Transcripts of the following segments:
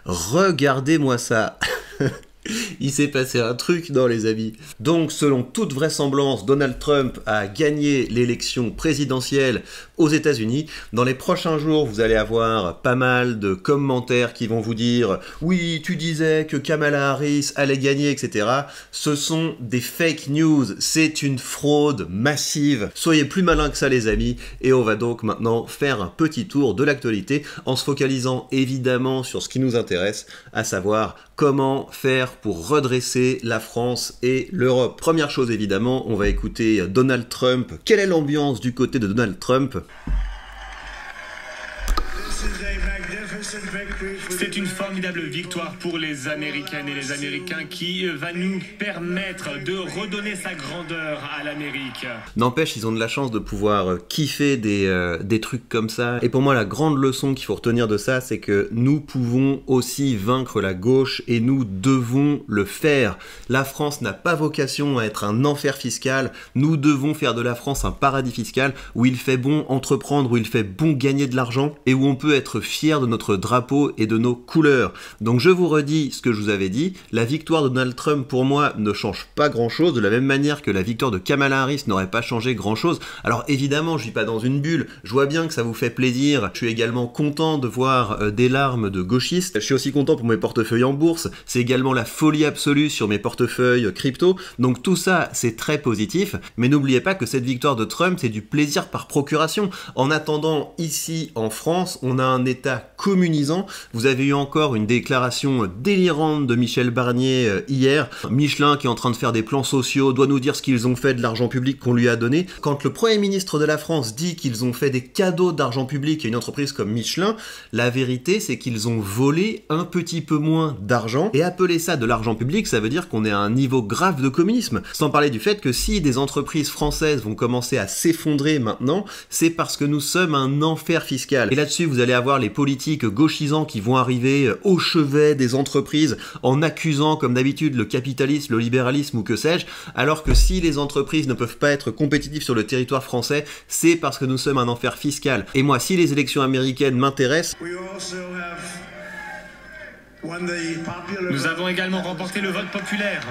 Regardez-moi ça. Il s'est passé un truc dans les amis. Donc selon toute vraisemblance, Donald Trump a gagné l'élection présidentielle aux États-Unis. Dans les prochains jours, vous allez avoir pas mal de commentaires qui vont vous dire « Oui, tu disais que Kamala Harris allait gagner, etc. » Ce sont des fake news, c'est une fraude massive. Soyez plus malins que ça les amis, et on va donc maintenant faire un petit tour de l'actualité en se focalisant évidemment sur ce qui nous intéresse, à savoir comment faire pour redresser la France et l'Europe. Première chose évidemment, on va écouter Donald Trump. Quelle est l'ambiance du côté de Donald Trump ? C'est une formidable victoire pour les Américaines et les Américains qui va nous permettre de redonner sa grandeur à l'Amérique. N'empêche, ils ont de la chance de pouvoir kiffer des trucs comme ça. Et pour moi, la grande leçon qu'il faut retenir de ça, c'est que nous pouvons aussi vaincre la gauche et nous devons le faire. La France n'a pas vocation à être un enfer fiscal. Nous devons faire de la France un paradis fiscal où il fait bon entreprendre, où il fait bon gagner de l'argent et où on peut être fier de notre drapeau et de nos couleurs. Donc je vous redis ce que je vous avais dit, la victoire de Donald Trump pour moi ne change pas grand chose, de la même manière que la victoire de Kamala Harris n'aurait pas changé grand chose. Alors évidemment je vis pas dans une bulle, je vois bien que ça vous fait plaisir, je suis également content de voir des larmes de gauchistes, je suis aussi content pour mes portefeuilles en bourse, c'est également la folie absolue sur mes portefeuilles crypto, donc tout ça c'est très positif, mais n'oubliez pas que cette victoire de Trump c'est du plaisir par procuration. En attendant, ici en France, on a un État communisant. Vous avez eu encore une déclaration délirante de Michel Barnier hier. Michelin qui est en train de faire des plans sociaux doit nous dire ce qu'ils ont fait de l'argent public qu'on lui a donné. Quand le Premier ministre de la France dit qu'ils ont fait des cadeaux d'argent public à une entreprise comme Michelin, la vérité c'est qu'ils ont volé un petit peu moins d'argent. Et appeler ça de l'argent public, ça veut dire qu'on est à un niveau grave de communisme. Sans parler du fait que si des entreprises françaises vont commencer à s'effondrer maintenant, c'est parce que nous sommes un enfer fiscal. Et là-dessus, vous allez avoir les politiques gauchisants qui vont arriver au chevet des entreprises en accusant comme d'habitude le capitalisme, le libéralisme ou que sais-je, alors que si les entreprises ne peuvent pas être compétitives sur le territoire français, c'est parce que nous sommes un enfer fiscal. Et moi, si les élections américaines m'intéressent... Nous avons également remporté le vote populaire.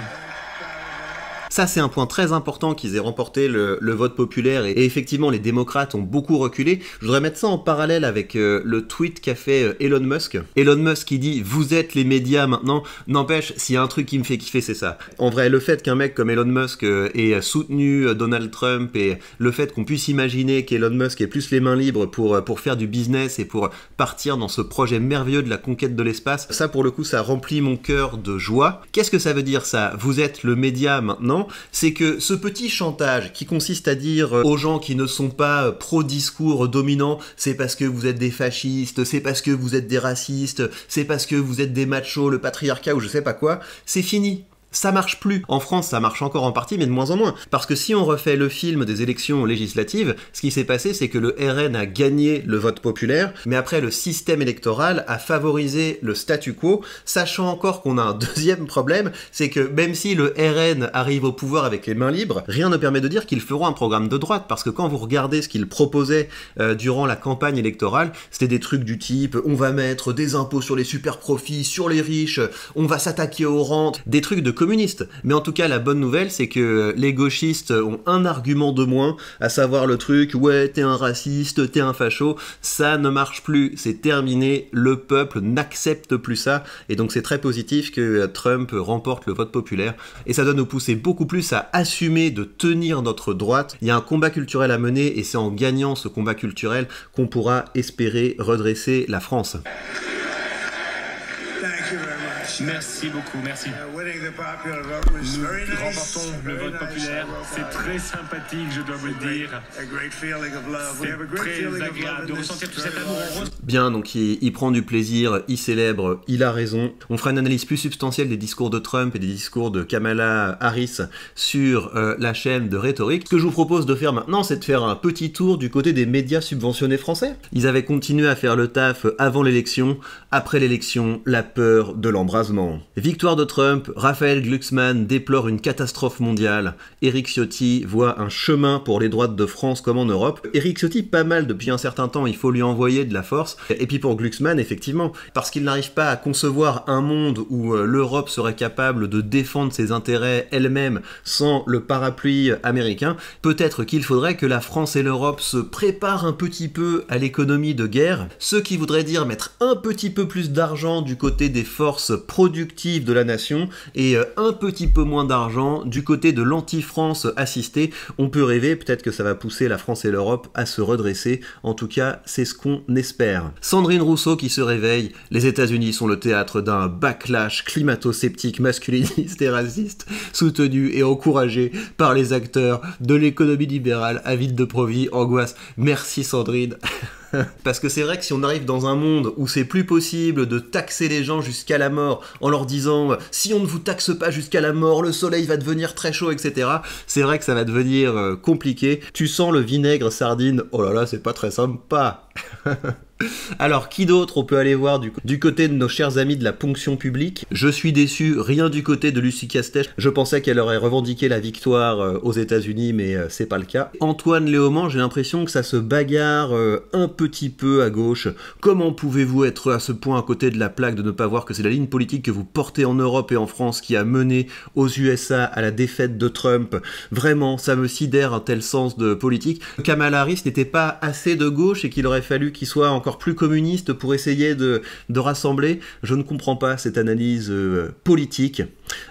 Ça, c'est un point très important qu'ils aient remporté le vote populaire et effectivement, les démocrates ont beaucoup reculé. Je voudrais mettre ça en parallèle avec le tweet qu'a fait Elon Musk. Elon Musk qui dit « Vous êtes les médias maintenant ». N'empêche, s'il y a un truc qui me fait kiffer, c'est ça. En vrai, le fait qu'un mec comme Elon Musk ait soutenu Donald Trump et le fait qu'on puisse imaginer qu'Elon Musk ait plus les mains libres pour faire du business et pour partir dans ce projet merveilleux de la conquête de l'espace, ça, pour le coup, ça remplit mon cœur de joie. Qu'est-ce que ça veut dire, ça ? Vous êtes le média maintenant. C'est que ce petit chantage qui consiste à dire aux gens qui ne sont pas pro-discours dominant, c'est parce que vous êtes des fascistes, c'est parce que vous êtes des racistes, c'est parce que vous êtes des machos, le patriarcat ou je sais pas quoi, c'est fini. Ça marche plus. En France, ça marche encore en partie, mais de moins en moins. Parce que si on refait le film des élections législatives, ce qui s'est passé, c'est que le RN a gagné le vote populaire, mais après, le système électoral a favorisé le statu quo, sachant encore qu'on a un deuxième problème, c'est que même si le RN arrive au pouvoir avec les mains libres, rien ne permet de dire qu'ils feront un programme de droite, parce que quand vous regardez ce qu'ils proposaient durant la campagne électorale, c'était des trucs du type « on va mettre des impôts sur les super profits, sur les riches, on va s'attaquer aux rentes », des trucs de communistes. Mais en tout cas, la bonne nouvelle, c'est que les gauchistes ont un argument de moins, à savoir le truc « ouais, t'es un raciste, t'es un facho », ça ne marche plus, c'est terminé, le peuple n'accepte plus ça, et donc c'est très positif que Trump remporte le vote populaire, et ça doit nous pousser beaucoup plus à assumer de tenir notre droite. Il y a un combat culturel à mener, et c'est en gagnant ce combat culturel qu'on pourra espérer redresser la France. Merci beaucoup, merci. Nous remportons le vote populaire, c'est très sympathique, je dois vous le dire. C'est très agréable de ressentir tout cet amour. Bien, donc il prend du plaisir, il célèbre, il a raison. On fera une analyse plus substantielle des discours de Trump et des discours de Kamala Harris sur la chaîne de Rhétorique. Ce que je vous propose de faire maintenant, c'est de faire un petit tour du côté des médias subventionnés français. Ils avaient continué à faire le taf avant l'élection, après l'élection, la peur de l'embrasement. Victoire de Trump, Raphaël Glucksmann déplore une catastrophe mondiale, Éric Ciotti voit un chemin pour les droites de France comme en Europe. Éric Ciotti, pas mal depuis un certain temps, il faut lui envoyer de la force. force. Et puis pour Glucksmann, effectivement, parce qu'il n'arrive pas à concevoir un monde où l'Europe serait capable de défendre ses intérêts elle-même sans le parapluie américain, peut-être qu'il faudrait que la France et l'Europe se préparent un petit peu à l'économie de guerre, ce qui voudrait dire mettre un petit peu plus d'argent du côté des forces productives de la nation et un petit peu moins d'argent du côté de l'anti-France assistée. On peut rêver, peut-être que ça va pousser la France et l'Europe à se redresser, en tout cas c'est ce qu'on espère. Sandrine Rousseau qui se réveille, les États-Unis sont le théâtre d'un backlash climato-sceptique, masculiniste et raciste, soutenu et encouragé par les acteurs de l'économie libérale, avides de profit, angoisse. Merci Sandrine. Parce que c'est vrai que si on arrive dans un monde où c'est plus possible de taxer les gens jusqu'à la mort en leur disant « si on ne vous taxe pas jusqu'à la mort, le soleil va devenir très chaud, etc. » c'est vrai que ça va devenir compliqué. Tu sens le vinaigre sardine, oh là là, c'est pas très sympa. Alors, qui d'autre on peut aller voir du côté de nos chers amis de la ponction publique? Je suis déçu, rien du côté de Lucie Castèche. Je pensais qu'elle aurait revendiqué la victoire aux États-Unis, mais c'est pas le cas. Antoine Léaumont, j'ai l'impression que ça se bagarre un petit peu à gauche. Comment pouvez-vous être à ce point à côté de la plaque de ne pas voir que c'est la ligne politique que vous portez en Europe et en France qui a mené aux USA à la défaite de Trump? Vraiment, ça me sidère un tel sens de politique. Kamala Harris n'était pas assez de gauche et qu'il aurait fallu qu'il soit encore plus communiste pour essayer de rassembler. Je ne comprends pas cette analyse politique.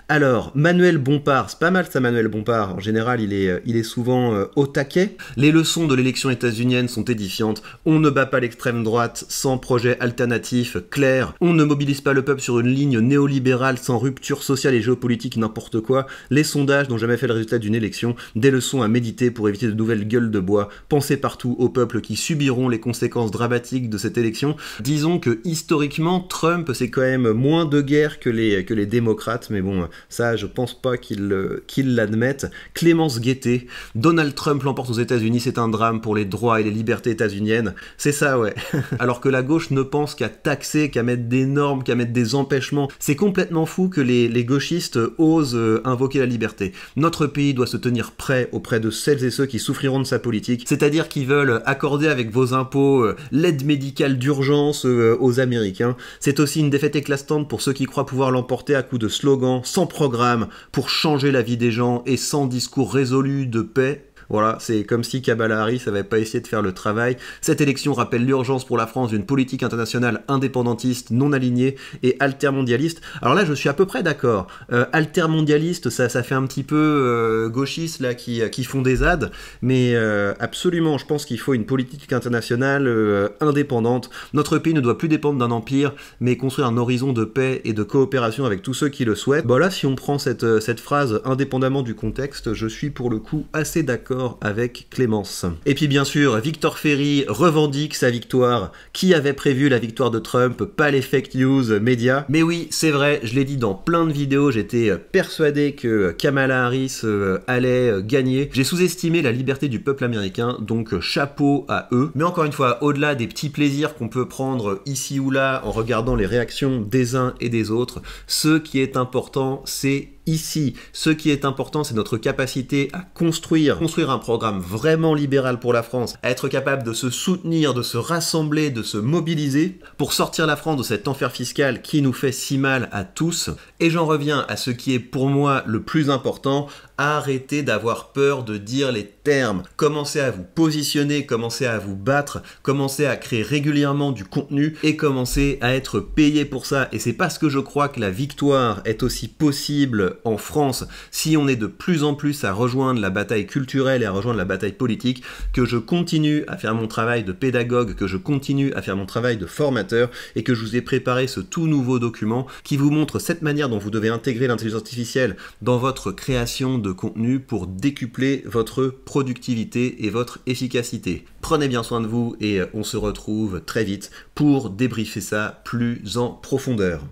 Alors, Manuel Bompard, c'est pas mal ça Manuel Bompard, en général il est souvent au taquet. Les leçons de l'élection états-unienne sont édifiantes, on ne bat pas l'extrême droite sans projet alternatif clair, on ne mobilise pas le peuple sur une ligne néolibérale sans rupture sociale et géopolitique n'importe quoi, les sondages n'ont jamais fait le résultat d'une élection, des leçons à méditer pour éviter de nouvelles gueules de bois, pensez partout aux peuples qui subiront les conséquences dramatiques de cette élection. Disons que historiquement Trump c'est quand même moins de guerre que les démocrates, mais bon, ça je pense pas qu'ils l'admettent. Clémence Guettet, Donald Trump l'emporte aux États-Unis, c'est un drame pour les droits et les libertés états-uniennes. C'est ça, ouais. Alors que la gauche ne pense qu'à taxer, qu'à mettre des normes, qu'à mettre des empêchements. C'est complètement fou que les gauchistes osent invoquer la liberté. Notre pays doit se tenir prêt auprès de celles et ceux qui souffriront de sa politique, c'est-à-dire qui veulent accorder avec vos impôts l'aide médicale d'urgence aux Américains. C'est aussi une défaite éclatante pour ceux qui croient pouvoir l'emporter à coups de slogans sans programme pour changer la vie des gens et sans discours résolu de paix. Voilà, c'est comme si Kamala Harris n'avait pas essayé de faire le travail. Cette élection rappelle l'urgence pour la France d'une politique internationale indépendantiste, non alignée et altermondialiste. Alors là, je suis à peu près d'accord. Altermondialiste, ça fait un petit peu gauchiste là qui font des ZAD, mais absolument, je pense qu'il faut une politique internationale indépendante. Notre pays ne doit plus dépendre d'un empire, mais construire un horizon de paix et de coopération avec tous ceux qui le souhaitent. Bon là, si on prend cette phrase indépendamment du contexte, je suis pour le coup assez d'accord avec Clémence. Et puis bien sûr, Victor Ferry revendique sa victoire. Qui avait prévu la victoire de Trump? Pas les fake news médias. Mais oui, c'est vrai, je l'ai dit dans plein de vidéos, j'étais persuadé que Kamala Harris allait gagner. J'ai sous-estimé la liberté du peuple américain, donc chapeau à eux. Mais encore une fois, au-delà des petits plaisirs qu'on peut prendre ici ou là en regardant les réactions des uns et des autres, ce qui est important, c'est ici. Ce qui est important, c'est notre capacité à construire un programme vraiment libéral pour la France, à être capable de se soutenir, de se rassembler, de se mobiliser pour sortir la France de cet enfer fiscal qui nous fait si mal à tous. Et j'en reviens à ce qui est pour moi le plus important, arrêtez d'avoir peur de dire les termes. Commencez à vous positionner, commencez à vous battre, commencez à créer régulièrement du contenu et commencez à être payé pour ça. Et c'est parce que je crois que la victoire est aussi possible en France si on est de plus en plus à rejoindre la bataille culturelle et à rejoindre la bataille politique que je continue à faire mon travail de pédagogue, que je continue à faire mon travail de formateur et que je vous ai préparé ce tout nouveau document qui vous montre cette manière dont vous devez intégrer l'intelligence artificielle dans votre création de contenu pour décupler votre productivité et votre efficacité. Prenez bien soin de vous et on se retrouve très vite pour débriefer ça plus en profondeur.